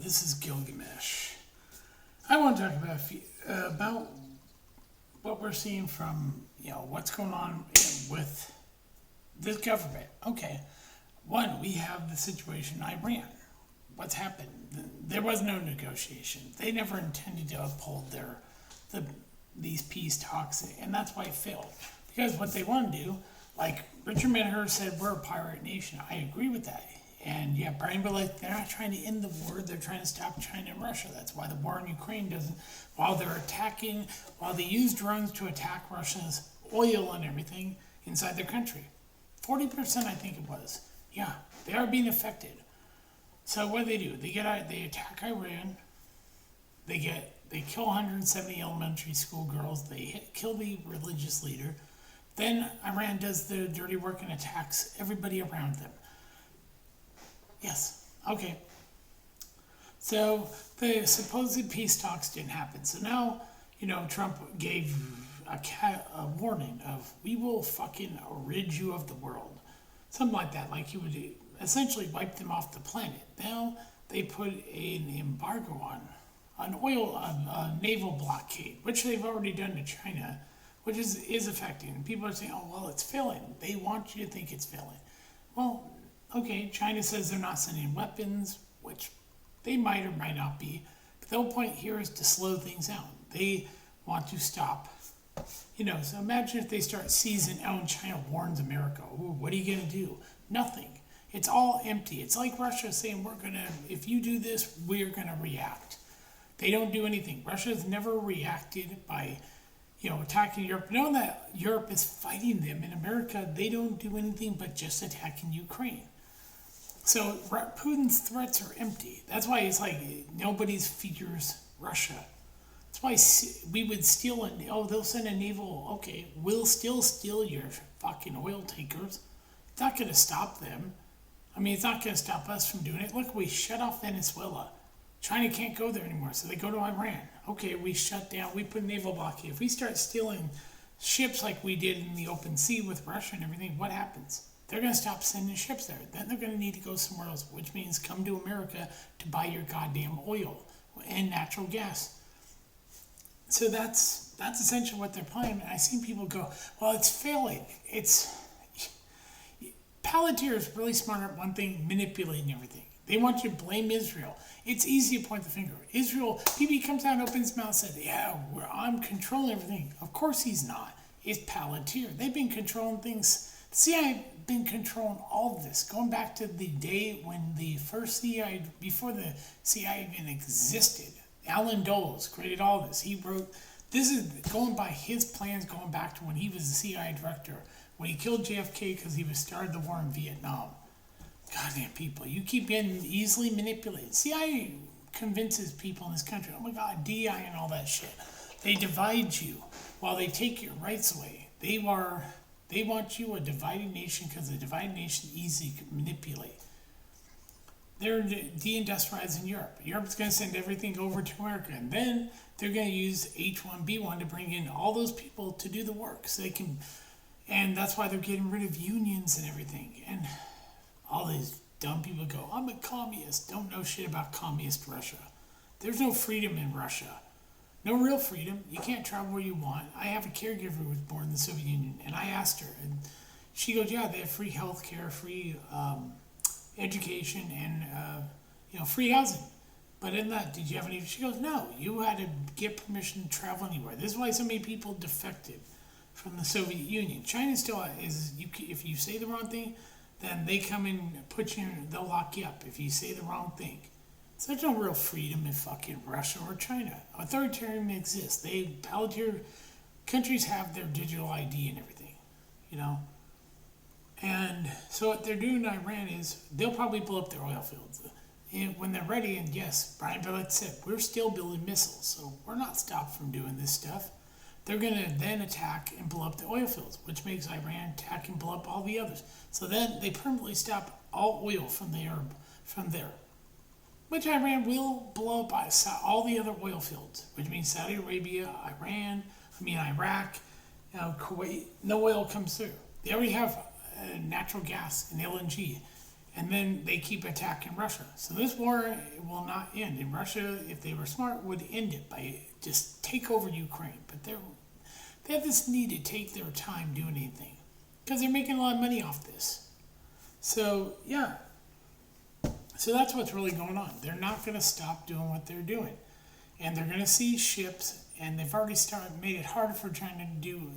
this is Gilgamesh. I want to talk about what we're seeing from what's going on with this government. Okay, one, we have the situation in Iran. What's happened? There was no negotiation. They never intended to uphold these peace talks, and that's why it failed. Because what they want to do, like Richard Medhurst said, we're a pirate nation. I agree with that. And yeah, Brian, but like they're not trying to end the war. They're trying to stop China and Russia. That's why the war in Ukraine doesn't. While they use drones to attack Russia's oil and everything inside their country, 40% I think it was. Yeah, they are being affected. So what do? They attack Iran. They kill 170 elementary school girls. They kill the religious leader. Then Iran does the dirty work and attacks everybody around them. Yes. Okay. So the supposed peace talks didn't happen. So now, Trump gave a warning of, we will fucking rid you of the world. Something like that. Like he would essentially wipe them off the planet. Now they put an embargo on oil, a naval blockade, which they've already done to China, which is affecting. And people are saying, oh, well, it's failing. They want you to think it's failing. Well, okay, China says they're not sending weapons, which they might or might not be. But the whole point here is to slow things down. They want to stop. So imagine if they start seizing, and China warns America, ooh, what are you going to do? Nothing. It's all empty. It's like Russia saying, if you do this, we're going to react. They don't do anything. Russia has never reacted by attacking Europe. Knowing that Europe is fighting them in America, they don't do anything but just attacking Ukraine. So Putin's threats are empty. That's why it's like nobody fears Russia. That's why we would steal they'll send a naval, okay, we'll still steal your fucking oil tankers. It's not going to stop them. I mean, it's not going to stop us from doing it. Look, we shut off Venezuela. China can't go there anymore, so they go to Iran. Okay, we shut down, we put naval blockade. If we start stealing ships like we did in the open sea with Russia and everything, what happens? They're going to stop sending ships there. Then they're going to need to go somewhere else, which means come to America to buy your goddamn oil and natural gas. So that's essentially what they're playing. And I've seen people go, well, it's failing. Palantir is really smart at one thing, manipulating everything. They want you to blame Israel. It's easy to point the finger. Israel, PB comes out and opens his mouth and said, yeah, I'm controlling everything. Of course he's not. It's Palantir. They've been controlling things. The CIA been controlling all of this, going back to the day when the first CIA, before the CIA even existed. Alan Dulles created all this. He wrote, this is going by his plans going back to when he was the CIA director, when he killed JFK because he was started the war in Vietnam. Goddamn people, you keep getting easily manipulated. CIA convinces people in this country, oh my God, DI and all that shit. They divide you while they take your rights away. They want you a divided nation because a divided nation is easy to manipulate. They're deindustrializing Europe. Europe's going to send everything over to America, and then they're going to use H-1B1 to bring in all those people to do the work, so they can. And that's why they're getting rid of unions and everything. And all these dumb people go, I'm a communist. Don't know shit about communist Russia. There's no freedom in Russia. No real freedom. You can't travel where you want. I have a caregiver who was born in the Soviet Union, and I asked her, and she goes, yeah, they have free health care, free education, and free housing. But in that, did you have any? She goes, no, you had to get permission to travel anywhere. This is why so many people defected from the Soviet Union. China still is, if you say the wrong thing, then they come and put you in, they'll lock you up if you say the wrong thing. So there's no real freedom in fucking Russia or China. Authoritarianism exists. Palantir countries have their digital ID and everything, And so what they're doing in Iran is they'll probably blow up their oil fields. And when they're ready, and yes, Brian Billett said, we're still building missiles, so we're not stopped from doing this stuff. They're going to then attack and blow up the oil fields, which makes Iran attack and blow up all the others. So then they permanently stop all oil from there. Which Iran will blow up all the other oil fields, which means Saudi Arabia, Iraq, Kuwait, no oil comes through. They already have natural gas and LNG. And then they keep attacking Russia. So this war will not end. And Russia, if they were smart, would end it by just take over Ukraine. But they have this need to take their time doing anything because they're making a lot of money off this. So yeah. So that's what's really going on. They're not going to stop doing what they're doing. And they're going to see ships, and they've already made it harder for China to do,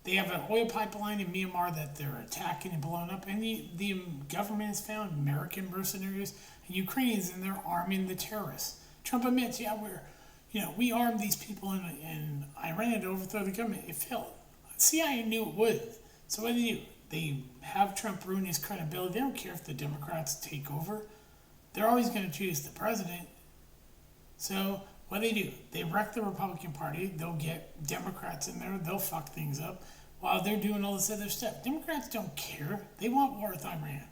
they have an oil pipeline in Myanmar that they're attacking and blowing up, and the government has found American mercenaries and Ukrainians, and they're arming the terrorists. Trump admits, we armed these people in Iran to overthrow the government. It failed. CIA knew it would. So what do? They have Trump ruin his credibility. They don't care if the Democrats take over. They're always going to choose the president. So what do? They wreck the Republican Party. They'll get Democrats in there. They'll fuck things up while they're doing all this other stuff. Democrats don't care. They want war with Iran.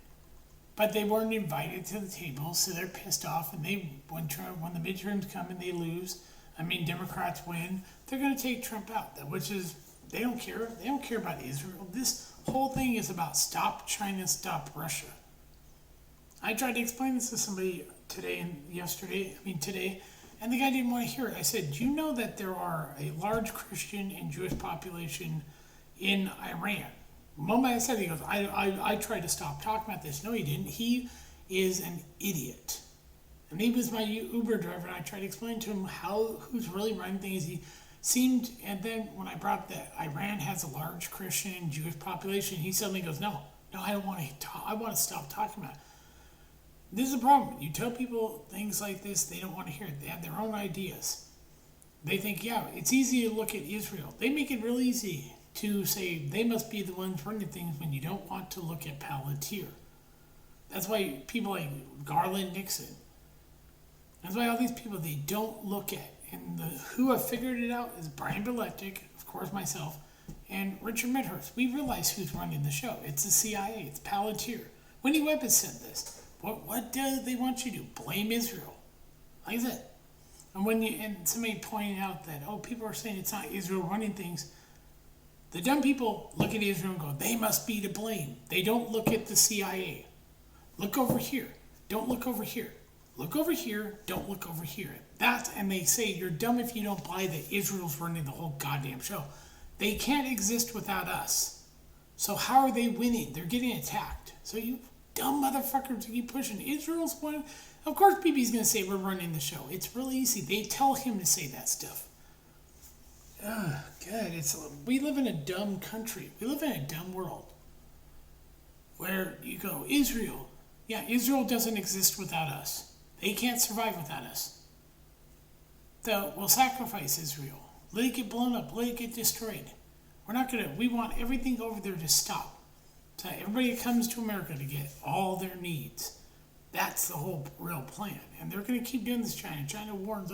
But they weren't invited to the table, so they're pissed off. And when the midterms come and they lose, Democrats win, they're going to take Trump out. Which is, they don't care. They don't care about Israel. This whole thing is about stop China, stop Russia. I tried to explain this to somebody today, and the guy didn't want to hear it. I said, do you know that there are a large Christian and Jewish population in Iran? The moment I said it, he goes, I tried to stop talking about this. No, he didn't. He is an idiot. And he was my Uber driver, and I tried to explain to him who's really running things. He seemed, and then when I brought up that Iran has a large Christian and Jewish population, he suddenly goes, no, I don't want to talk. I want to stop talking about it. This is the problem. You tell people things like this, they don't want to hear it. They have their own ideas. They think, it's easy to look at Israel. They make it real easy to say they must be the ones running things when you don't want to look at Palantir. That's why people like Garland Nixon, that's why all these people they don't look at. And who have figured it out is Brian Berlectic, of course myself, and Richard Medhurst. We realize who's running the show. It's the CIA. It's Palantir. Winnie Webb has said this. What do they want you to do? Blame Israel. Like that. And somebody pointed out that, people are saying it's not Israel running things. The dumb people look at Israel and go, they must be to blame. They don't look at the CIA. Look over here. Don't look over here. Look over here. Don't look over here. And they say, you're dumb if you don't buy that Israel's running the whole goddamn show. They can't exist without us. So how are they winning? They're getting attacked. So you dumb motherfuckers keep pushing. Israel's one. Of course, BB's going to say we're running the show. It's really easy. They tell him to say that stuff. God, we live in a dumb country. We live in a dumb world. Where you go, Israel. Yeah, Israel doesn't exist without us. They can't survive without us. So we'll sacrifice Israel. Let it get blown up. Let it get destroyed. We want everything over there to stop. So everybody comes to America to get all their needs. That's the whole real plan. And they're going to keep doing this, China. China warns,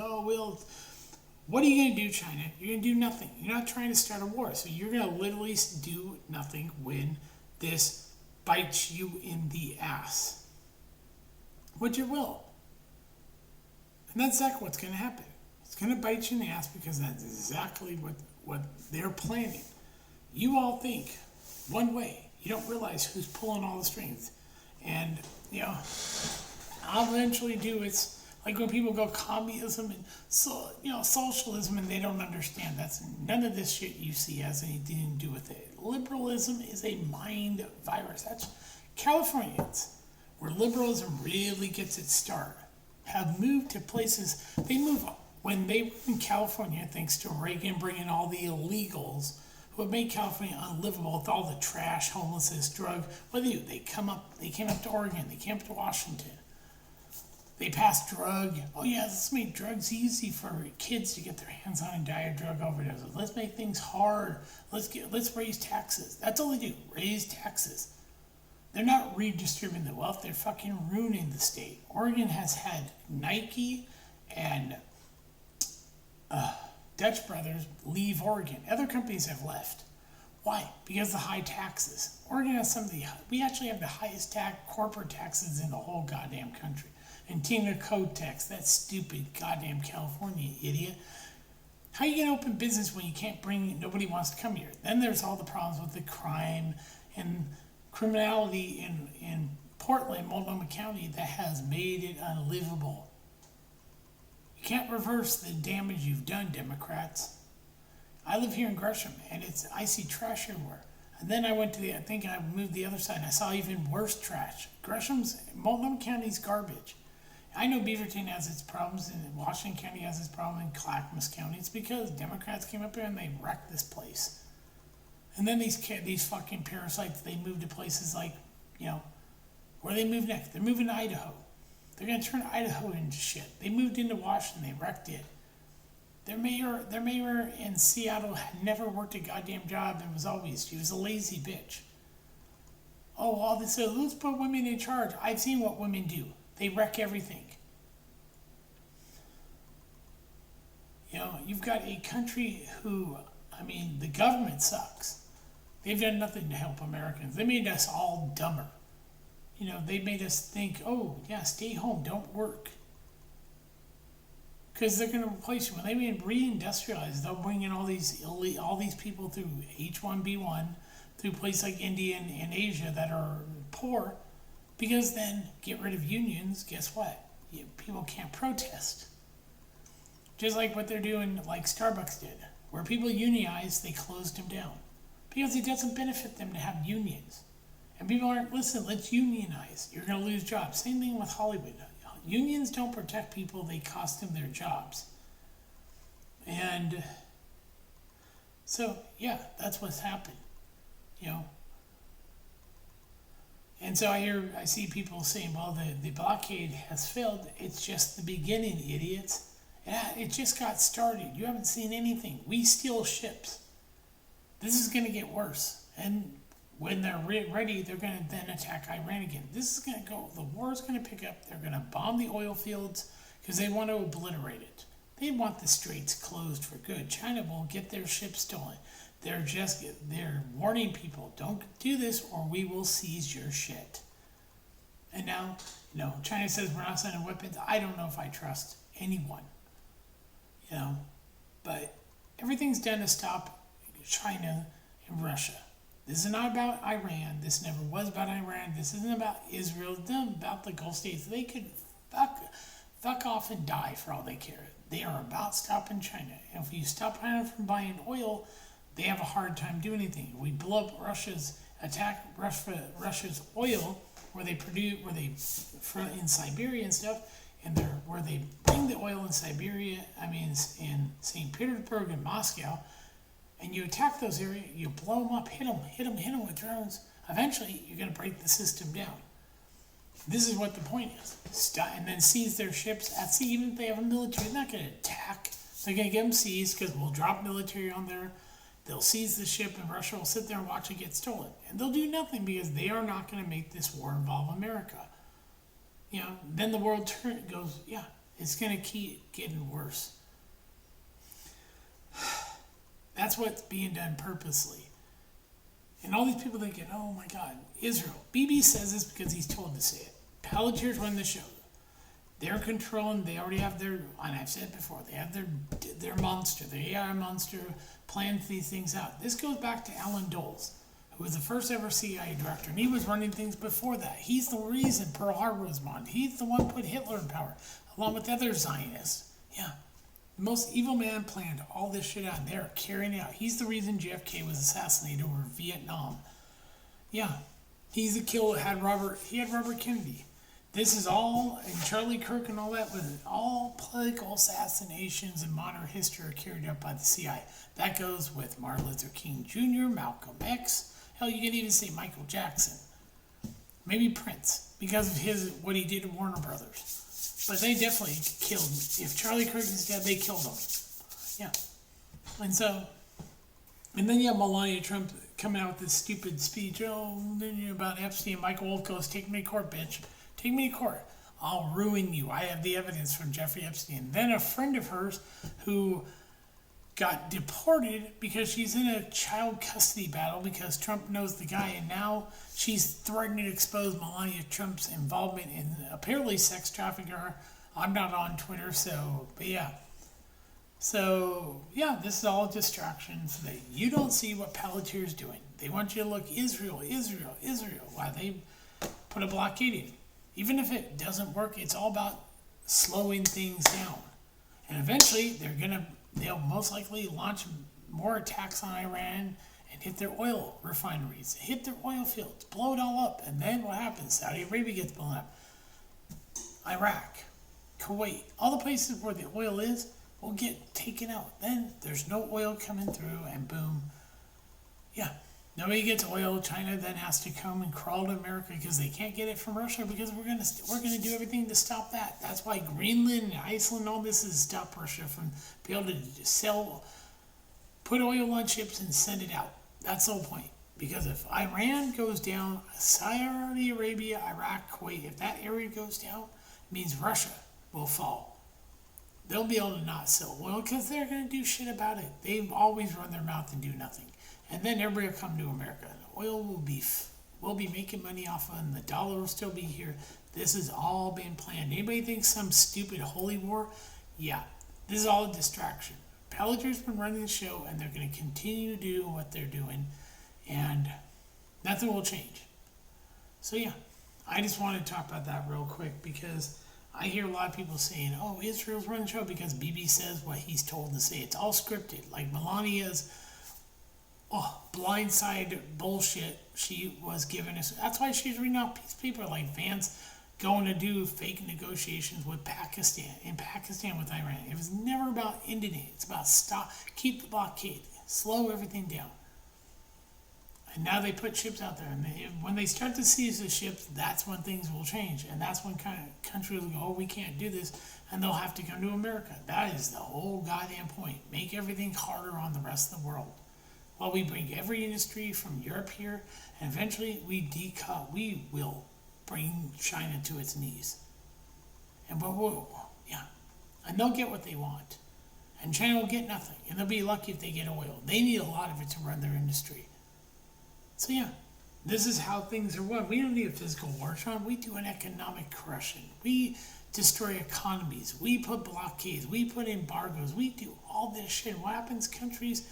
what are you going to do, China? You're going to do nothing. You're not trying to start a war. So you're going to literally do nothing when this bites you in the ass. Which it will. And that's exactly what's going to happen. It's going to bite you in the ass because that's exactly what they're planning. You all think one way. You don't realize who's pulling all the strings. And, I'll eventually do it's like when people go communism and socialism and they don't understand. None of this shit you see has anything to do with it. Liberalism is a mind virus. That's Californians, where liberalism really gets its start, have moved to places. They move when they were in California, thanks to Reagan bringing all the illegals who have made California unlivable with all the trash, homelessness, drug. What do they do? They came up to Oregon, they came up to Washington. They passed drug. Let's make drugs easy for kids to get their hands on and die of drug overdoses. Let's make things hard. Let's raise taxes. That's all they do, raise taxes. They're not redistributing the wealth, they're fucking ruining the state. Oregon has had Nike and Dutch Brothers leave Oregon. Other companies have left. Why? Because of the high taxes. Oregon has we actually have the highest corporate taxes in the whole goddamn country. And Tina Code tax, that stupid goddamn California idiot. How are you going to open business when you can't nobody wants to come here? Then there's all the problems with the crime and criminality in Portland, Multnomah County, that has made it unlivable. You can't reverse the damage you've done, Democrats. I live here in Gresham, and I see trash everywhere. And then I went to I think I moved the other side, and I saw even worse trash. Multnomah County's garbage. I know Beaverton has its problems, and Washington County has its problem, and Clackamas County. It's because Democrats came up here and they wrecked this place. And then these fucking parasites, they moved to places like, where they move next. They're moving to Idaho. They're going to turn Idaho into shit. They moved into Washington, they wrecked it. Their mayor in Seattle had never worked a goddamn job and she was a lazy bitch. Oh, all this, let's put women in charge. I've seen what women do. They wreck everything. You've got a country the government sucks. They've done nothing to help Americans. They made us all dumber. They made us think, oh, yeah, stay home, don't work. Because they're going to replace you. When they reindustrialize, they'll bring in all these people through H-1B1, through places like India and Asia that are poor, because then get rid of unions, guess what? People can't protest. Just like what they're doing, like Starbucks did. Where people unionize, they closed them down. Because it doesn't benefit them to have unions. And people aren't, listen, let's unionize. You're going to lose jobs. Same thing with Hollywood. Unions don't protect people, they cost them their jobs. And so, yeah, that's what's happened. And so I see people saying, well, the blockade has failed. It's just the beginning, idiots. Yeah, it just got started. You haven't seen anything. We steal ships. This is going to get worse. And when they're ready, they're going to then attack Iran again. The war is going to pick up. They're going to bomb the oil fields because they want to obliterate it. They want the straits closed for good. China will get their ships stolen. They're warning people, don't do this or we will seize your shit. And now, China says we're not sending weapons. I don't know if I trust anyone. But everything's done to stop China and Russia. This is not about Iran. This never was about Iran. This isn't about Israel. It's not about the Gulf states. They could fuck off and die for all they care. They are about stopping China. And if you stop China from buying oil, they have a hard time doing anything. If we blow up Russia's oil, where they in Siberia and stuff, and where they bring the oil in Siberia, in St. Petersburg and Moscow, and you attack those areas, you blow them up, hit them with drones, eventually you're going to break the system down. This is what the point is. And then seize their ships at sea. Even if they have a military, they're not going to attack. They're going to get them seized because we'll drop military on there. They'll seize the ship and Russia will sit there and watch it get stolen. And they'll do nothing because they are not going to make this war involve America. Then the world goes, it's going to keep getting worse. That's what's being done purposely. And all these people thinking, oh my God, Israel. BB says this because he's told to say it. Palantir's run the show. They're controlling, they already have and I've said it before, they have their monster, their AI monster, plans these things out. This goes back to Alan Dulles, who was the first ever CIA director, and he was running things before that. He's the reason Pearl Harbor was bombed. He's the one who put Hitler in power, along with other Zionists. Yeah. The most evil man planned all this shit out, and they're carrying it out. He's the reason JFK was assassinated over Vietnam. Yeah. He's the killer, he had Robert Kennedy. This is all, and Charlie Kirk and all that, was all political assassinations in modern history are carried out by the CIA. That goes with Martin Luther King Jr., Malcolm X. Hell, you could even say Michael Jackson. Maybe Prince, because of what he did to Warner Brothers. But they definitely killed him. If Charlie Kirk is dead, they killed him. Yeah. And then you have Melania Trump coming out with this stupid speech, about Epstein. Michael Wolff goes, take me to court, bitch. Take me to court. I'll ruin you. I have the evidence from Jeffrey Epstein. Then a friend of hers who got deported because she's in a child custody battle because Trump knows the guy, and now she's threatening to expose Melania Trump's involvement in apparently sex trafficking. I'm not on Twitter, but yeah. So, yeah, this is all distractions. You don't see what Palantir is doing. They want you to look Israel. Wow, they put a blockade in. Even if it doesn't work, it's all about slowing things down. And eventually, they'll most likely launch more attacks on Iran and hit their oil refineries, hit their oil fields, blow it all up. And then what happens? Saudi Arabia gets blown up. Iraq, Kuwait, all the places where the oil is will get taken out. Then there's no oil coming through, and boom. Yeah, nobody gets oil. China then has to come and crawl to America because they can't get it from Russia, because we're gonna do everything to stop that. That's why Greenland and Iceland, all this is to stop Russia from being able to put oil on ships and send it out. That's the whole point. Because if Iran goes down, Saudi Arabia, Iraq, Kuwait, if that area goes down, it means Russia will fall. They'll be able to not sell oil because they're going to do shit about it. They've always run their mouth and do nothing. And then everybody will come to America. Oil we'll be making money off of, and the dollar will still be here. This has all been planned. Anybody thinks some stupid holy war? Yeah, this is all a distraction. Palantir's been running the show, and they're going to continue to do what they're doing, and nothing will change. So yeah, I just wanted to talk about that real quick, because I hear a lot of people saying, oh, Israel's running the show because Bibi says what he's told to say. It's all scripted. Like Melania's blindside bullshit she was giving us. That's why she's reading out peace paper like Vance going to do fake negotiations with Pakistan, with Iran. It was never about ending it. It's about keep the blockade, slow everything down. And now they put ships out there, and when they start to seize the ships, that's when things will change, and that's when countries will go, oh, we can't do this, and they'll have to come to America. That is the whole goddamn point. Make everything harder on the rest of the world. While we bring every industry from Europe here, and eventually we will bring China to its knees. And and they'll get what they want. And China will get nothing, and they'll be lucky if they get oil. They need a lot of it to run their industry. So yeah, this is how things are won. We don't need a physical war, Sean. We do an economic corruption. We destroy economies. We put blockades. We put embargoes. We do all this shit. What happens? Countries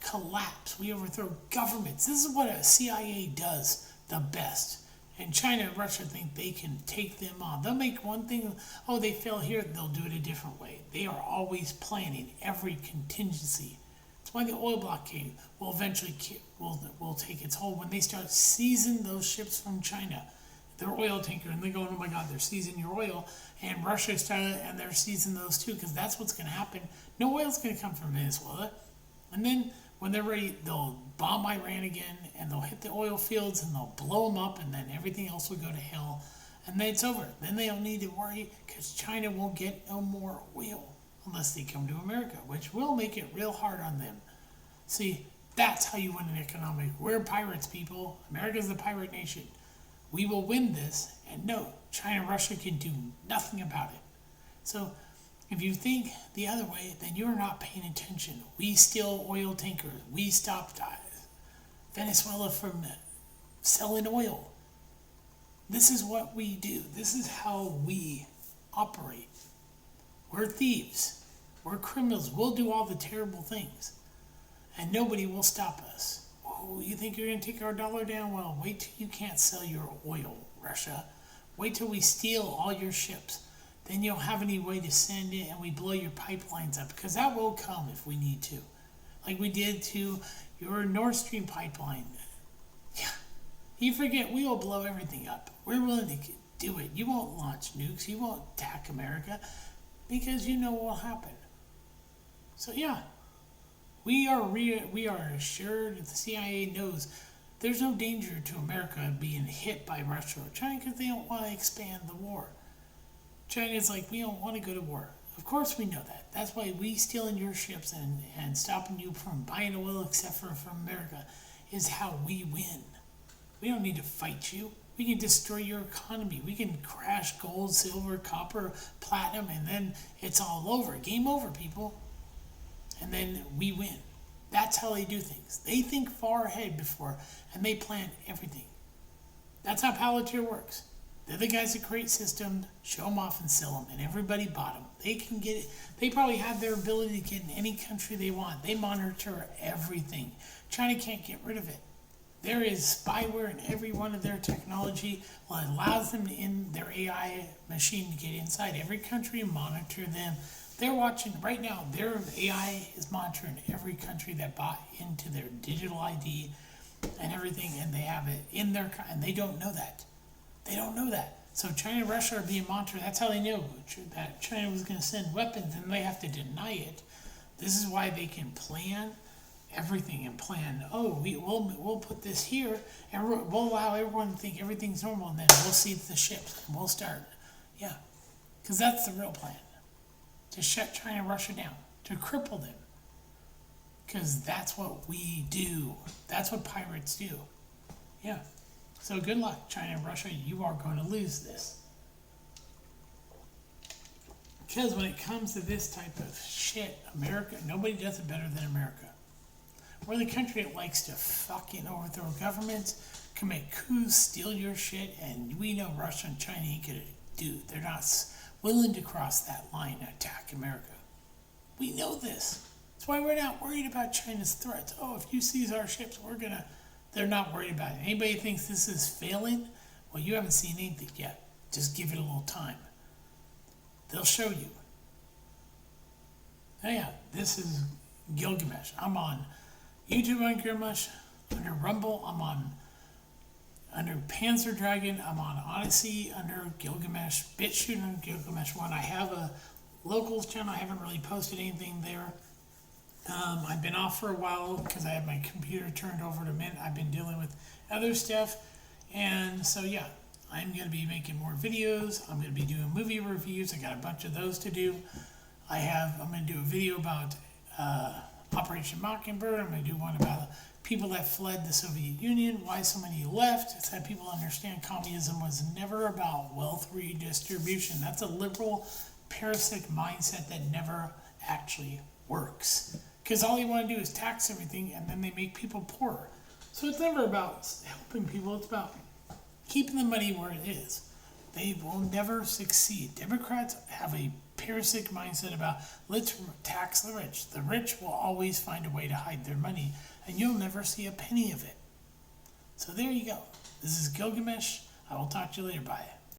collapse. We overthrow governments. This is what a CIA does the best. And China and Russia think they can take them on. They'll make one thing, oh, they fail here, they'll do it a different way. They are always planning every contingency. That's why the oil blockade will eventually will take its hold when they start seizing those ships from China, their oil tanker, and they go, oh my God, they're seizing your oil, and Russia started, and they're seizing those too, because that's what's going to happen. No oil's going to come from Venezuela, and then when they're ready, they'll bomb Iran again, and they'll hit the oil fields, and they'll blow them up, and then everything else will go to hell, and then it's over. Then they don't need to worry, because China won't get no more oil unless they come to America, which will make it real hard on them. See, that's how you win an economic. We're pirates, people. America's the pirate nation. We will win this, and no, China and Russia can do nothing about it. So, if you think the other way, then you're not paying attention. We steal oil tankers. We stopped Venezuela from selling oil. This is what we do. This is how we operate. We're thieves. We're criminals. We'll do all the terrible things. And nobody will stop us. Oh, you think you're going to take our dollar down? Well, wait till you can't sell your oil, Russia. Wait till we steal all your ships. Then you'll have any way to send it, and we blow your pipelines up. Because that will come if we need to. Like we did to your Nord Stream pipeline. Yeah. You forget, we will blow everything up. We're willing to do it. You won't launch nukes. You won't attack America. Because you know what will happen. So yeah. We are assured that the CIA knows there's no danger to America being hit by Russia or China because they don't want to expand the war. China's like, we don't want to go to war. Of course we know that. That's why we stealing your ships and stopping you from buying oil except for from America is how we win. We don't need to fight you. We can destroy your economy. We can crash gold, silver, copper, platinum, and then it's all over. Game over, people. And then we win. That's how they do things. They think far ahead before, and they plan everything. That's how Palantir works. They're the guys that create systems, show them off and sell them, and everybody bought them. They can get it. They probably have their ability to get in any country they want. They monitor everything. China can't get rid of it. There is spyware in every one of their technology. Well, it allows them in their AI machine to get inside every country and monitor them. They're watching right now. Their AI is monitoring every country that bought into their digital ID and everything, and they have it in their, and they don't know that. They don't know that. So China and Russia are being monitored. That's how they know that China was going to send weapons, and they have to deny it. This is why they can plan everything and plan. Oh, we'll put this here, and we'll allow everyone to think everything's normal, and then we'll see the ships, and we'll start. Yeah, because that's the real plan: to shut China and Russia down, to cripple them. Because that's what we do. That's what pirates do. Yeah. So good luck, China and Russia. You are going to lose this. Because when it comes to this type of shit, America, nobody does it better than America. We're the country that likes to fucking overthrow governments, commit coups, steal your shit, and we know Russia and China ain't gonna do. They're not willing to cross that line and attack America. We know this. That's why we're not worried about China's threats. Oh, if you seize our ships, they're not worried about it. Anybody thinks this is failing? Well, you haven't seen anything yet. Just give it a little time. They'll show you. Oh yeah, this is Gilgamesh. I'm on YouTube on Gilgamesh, under Rumble, I'm on under Panzer Dragon, I'm on Odyssey under Gilgamesh, BitChute under Gilgamesh 1. I have a locals channel. I haven't really posted anything there. I've been off for a while because I had my computer turned over to Mint. I've been dealing with other stuff. And so, yeah, I'm going to be making more videos. I'm going to be doing movie reviews. I got a bunch of those to do. I'm going to do a video about Operation Mockingbird. I'm going to do one about people that fled the Soviet Union, why so many left. It's that people understand communism was never about wealth redistribution. That's a liberal, parasitic mindset that never actually works. Because all you want to do is tax everything, and then they make people poorer. So it's never about helping people. It's about keeping the money where it is. They will never succeed. Democrats have a parasitic mindset about let's tax the rich. The rich will always find a way to hide their money, and you'll never see a penny of it. So there you go. This is Gilgamesh. I will talk to you later. Bye.